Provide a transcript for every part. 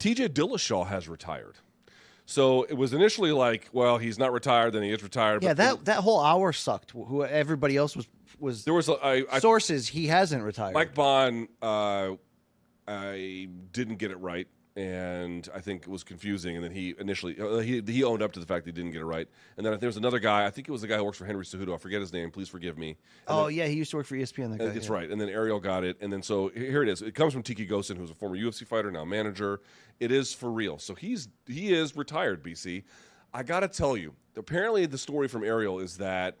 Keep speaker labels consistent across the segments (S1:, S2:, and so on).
S1: TJ Dillashaw has retired. So it was initially like, well, he's not retired, then he is retired.
S2: Yeah,
S1: but
S2: that whole hour sucked. Who everybody else was
S1: there was
S2: sources. He hasn't retired.
S1: Mike Bond, I didn't get it right, and I think it was confusing. And then he initially he owned up to the fact that he didn't get it right. And then there was another guy. I think it was the guy who works for Henry Cejudo. I forget his name. Please forgive me.
S2: Yeah, he used to work for ESPN. That guy,
S1: that's right. And then Ariel got it. And then so here it is. It comes from Tiki Gosen, who's a former UFC fighter, now manager. It is for real. So he is retired, BC. I got to tell you, apparently the story from Ariel is that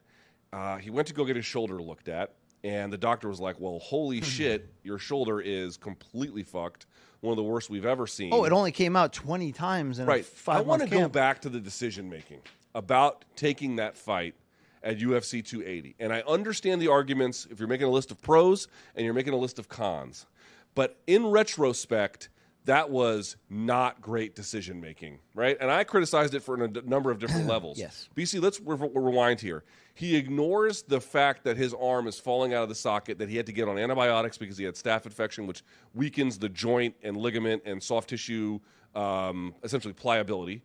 S1: he went to go get his shoulder looked at, and the doctor was like, well, holy shit, your shoulder is completely fucked. One of the worst we've ever seen.
S2: Oh, it only came out 20 times in a 5-month camp.
S1: I want to go back to the decision-making about taking that fight at UFC 280. And I understand the arguments if you're making a list of pros and you're making a list of cons. But in retrospect, that was not great decision-making, right? And I criticized it for a number of different levels.
S2: Yes.
S1: BC, let's rewind here. He ignores the fact that his arm is falling out of the socket, that he had to get on antibiotics because he had staph infection, which weakens the joint and ligament and soft tissue, essentially pliability.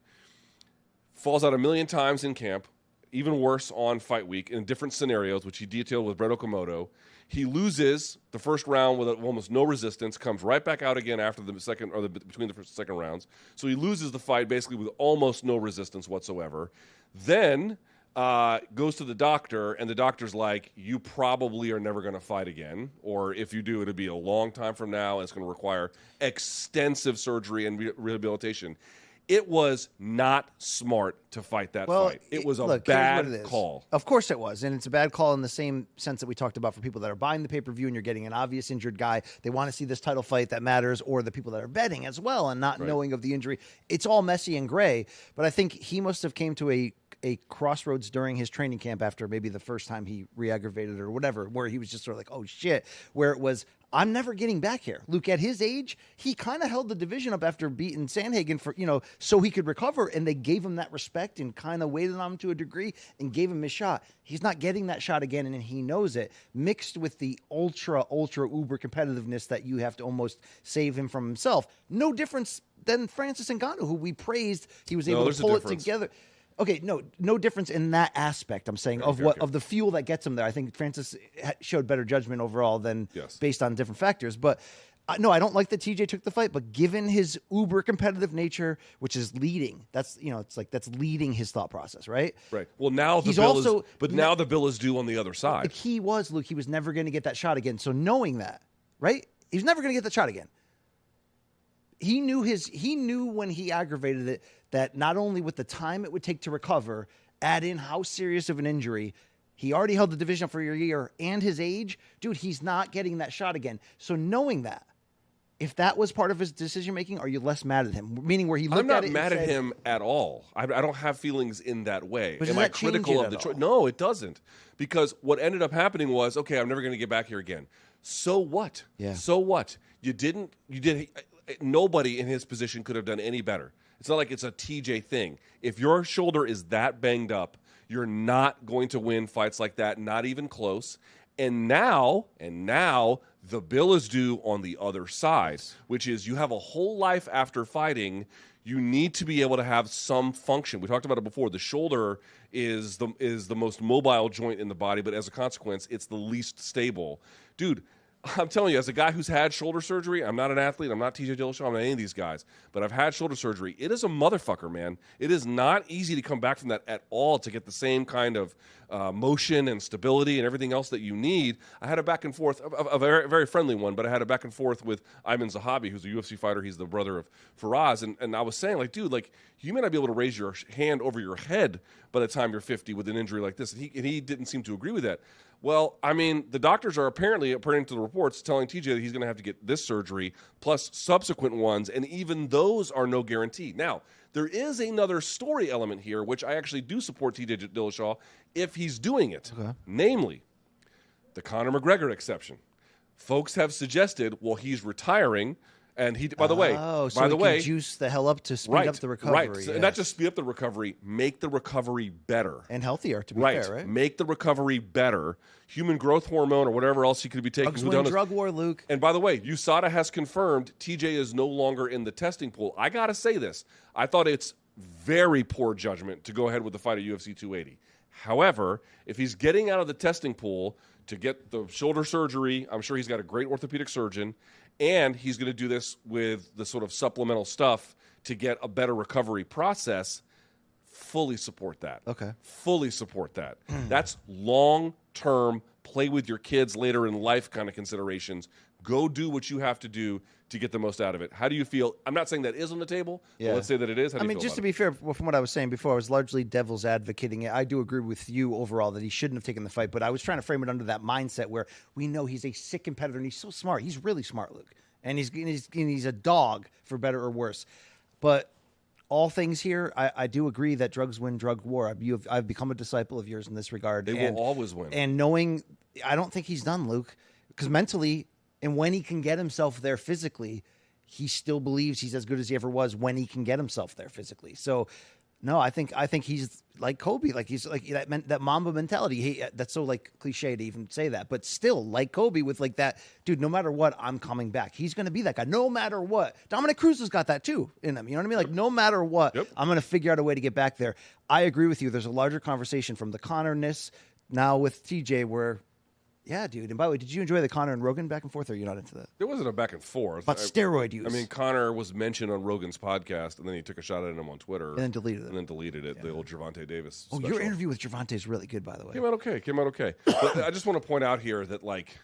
S1: Falls out a million times in camp, even worse on fight week in different scenarios, which he detailed with Brett Okamoto. He loses the first round with almost no resistance, comes right back out again after the second or between the first and second rounds. So he loses the fight basically with almost no resistance whatsoever. Then goes to the doctor, and the doctor's like, you probably are never going to fight again, or if you do, it'll be a long time from now, and it's going to require extensive surgery and rehabilitation. It was not smart to fight that fight. It was a bad call.
S2: Of course it was, and it's a bad call in the same sense that we talked about for people that are buying the pay-per-view and you're getting an obvious injured guy. They want to see this title fight that matters, or the people that are betting as well and not knowing of the injury. It's all messy and gray, but I think he must have came to a crossroads during his training camp after maybe the first time he re-aggravated or whatever, where he was just sort of like, oh shit, where it was, I'm never getting back here. Luke, at his age, he kind of held the division up after beating Sandhagen for, so he could recover, and they gave him that respect and kind of waited on him to a degree and gave him his shot. He's not getting that shot again, and he knows it, mixed with the ultra uber competitiveness that you have to almost save him from himself. No difference than Francis Ngannou, who we praised. He was able to pull it together. Okay, no difference in that aspect. I'm saying of the fuel that gets him there. I think Francis showed better judgment overall than based on different factors. But no, I don't like that TJ took the fight. But given his uber competitive nature, which is leading, that's that's leading his thought process, right?
S1: Right. Well, now the bill is due on the other side.
S2: The key was, Luke, he was never going to get that shot again. So knowing that, right, he was never going to get that shot again. He knew when he aggravated it that not only with the time it would take to recover, add in how serious of an injury, he already held the division for a year, and his age, dude, he's not getting that shot again. So knowing that, if that was part of his decision making, are you less mad at him? Meaning where he looked at it.
S1: I'm not mad at him at all. I don't have feelings in that way.
S2: But
S1: Am I critical of the choice? No, it doesn't. Because what ended up happening was, okay, I'm never going to get back here again. So what?
S2: Yeah.
S1: So what? You did. Nobody in his position could have done any better. It's not like it's a TJ thing. If your shoulder is that banged up, you're not going to win fights like that, not even close. And now the bill is due on the other side, which is you have a whole life after fighting. You need to be able to have some function. We talked about it before. The shoulder is the most mobile joint in the body, but as a consequence, it's the least stable. Dude, I'm telling you, as a guy who's had shoulder surgery, I'm not an athlete, I'm not TJ Dillashaw, I'm not any of these guys, but I've had shoulder surgery. It is a motherfucker, man. It is not easy to come back from that at all to get the same kind of motion and stability and everything else that you need. I had a back and forth, a very, very friendly one, but I had a back and forth with Ayman Zahabi, who's a UFC fighter. He's the brother of Faraz, and I was saying, like, dude, like, you may not be able to raise your hand over your head by the time you're 50 with an injury like this, and he didn't seem to agree with that. Well, I mean, the doctors are apparently, according to the reports, telling TJ that he's going to have to get this surgery plus subsequent ones, and even those are no guarantee. Now, there is another story element here, which I actually do support TJ Dillashaw if he's doing it, namely the Conor McGregor exception. Folks have suggested, well, he's retiring, And he, by the way,
S2: can juice the hell up to speed up the recovery.
S1: Right. So not just speed up the recovery, make the recovery better.
S2: And healthier, to be fair, right?
S1: Make the recovery better. Human growth hormone or whatever else he could be taking.
S2: Drug war, Luke.
S1: And by the way, USADA has confirmed TJ is no longer in the testing pool. I got to say this. I thought it's very poor judgment to go ahead with the fight at UFC 280. However, if he's getting out of the testing pool to get the shoulder surgery, I'm sure he's got a great orthopedic surgeon, and he's going to do this with the sort of supplemental stuff to get a better recovery process. Fully support that.
S2: Okay.
S1: Fully support that. That's long-term, play with your kids later in life kind of considerations. Go do what you have to do to get the most out of it. How do you feel? I'm not saying that is on the table, but let's say that it is. How do you feel
S2: just to
S1: about
S2: be fair, from what I was saying before, I was largely devil's advocating it. I do agree with you overall that he shouldn't have taken the fight, but I was trying to frame it under that mindset where we know he's a sick competitor and he's so smart. He's really smart, Luke. And he's a dog, for better or worse. But all things here, I do agree that drugs win drug war. I've become a disciple of yours in this regard.
S1: They will always win.
S2: And knowing, I don't think he's done, Luke, because mentally, and when he can get himself there physically, he still believes he's as good as he ever was when he can get himself there physically. So, no, I think he's like Kobe, like he's like that Mamba mentality. That's so like cliche to even say that, but still like Kobe with like that dude. No matter what, I'm coming back. He's going to be that guy. No matter what. Dominic Cruz has got that too in him. You know what I mean? Like no matter what, I'm going to figure out a way to get back there. I agree with you. There's a larger conversation from the Conor-ness now with TJ where. Yeah, dude. And by the way, did you enjoy the Conor and Rogan back and forth, or are you not into that?
S1: There wasn't a back and forth.
S2: But steroid use.
S1: I mean, Conor was mentioned on Rogan's podcast, and then he took a shot at him on Twitter.
S2: And then deleted it.
S1: The old Gervonta Davis
S2: special. Your interview with Gervonta is really good, by the way.
S1: Came out okay. But I just want to point out here that, like,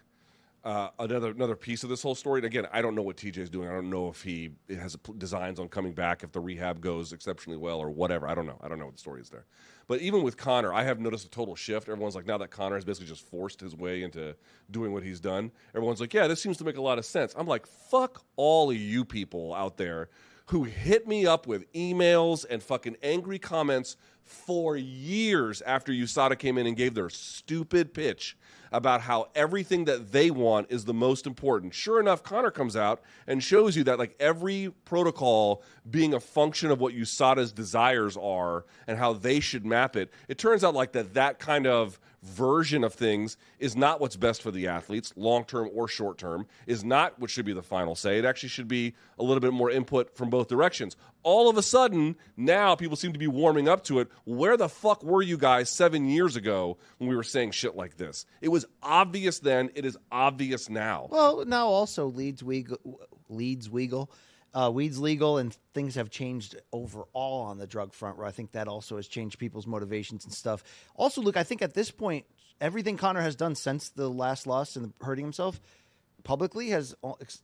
S1: another piece of this whole story, and again, I don't know what TJ's doing. I don't know if he has designs on coming back, if the rehab goes exceptionally well or whatever. I don't know. I don't know what the story is there. But even with Conor, I have noticed a total shift. Everyone's like, now that Conor has basically just forced his way into doing what he's done, everyone's like, yeah, this seems to make a lot of sense. I'm like, fuck all of you people out there who hit me up with emails and fucking angry comments for years after USADA came in and gave their stupid pitch about how everything that they want is the most important. Sure enough, Conor comes out and shows you that like every protocol being a function of what USADA's desires are and how they should map it, it turns out like that kind of version of things is not what's best for the athletes, long-term or short-term, is not what should be the final say. It actually should be a little bit more input from both directions. All of a sudden, now people seem to be warming up to it. Where the fuck were you guys 7 years ago when we were saying shit like this? It was obvious then. It is obvious now.
S2: Well, now also Weeds legal, and things have changed overall on the drug front, where I think that also has changed people's motivations and stuff. Also, look, I think at this point, everything Conor has done since the last loss and hurting himself publicly has,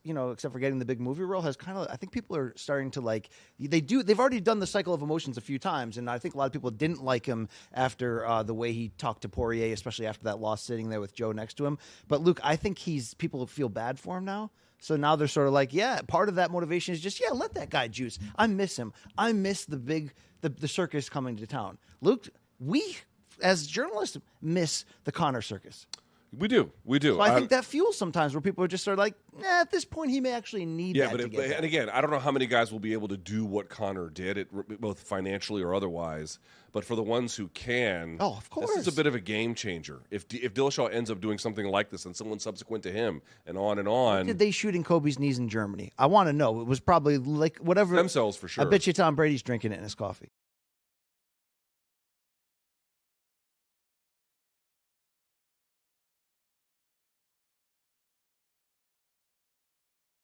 S2: except for getting the big movie role, has kind of, I think people are starting to like, they've already done the cycle of emotions a few times, and I think a lot of people didn't like him after the way he talked to Poirier, especially after that loss sitting there with Joe next to him. But Luke, I think people feel bad for him now. So now they're sort of like, yeah, part of that motivation is just, let that guy juice. I miss him. I miss the circus coming to town. Luke, we, as journalists, miss the Conor circus.
S1: We do.
S2: So I think that fuels sometimes where people are just sort of like, at this point, he may actually need that.
S1: And again, I don't know how many guys will be able to do what Conor did, both financially or otherwise. But for the ones who can,
S2: of course,
S1: this is a bit of a game changer. If Dillashaw ends up doing something like this and someone subsequent to him and on and on.
S2: What did they shoot in Kobe's knees in Germany? I want to know. It was probably like whatever.
S1: Stem cells for sure.
S2: I bet you Tom Brady's drinking it in his coffee.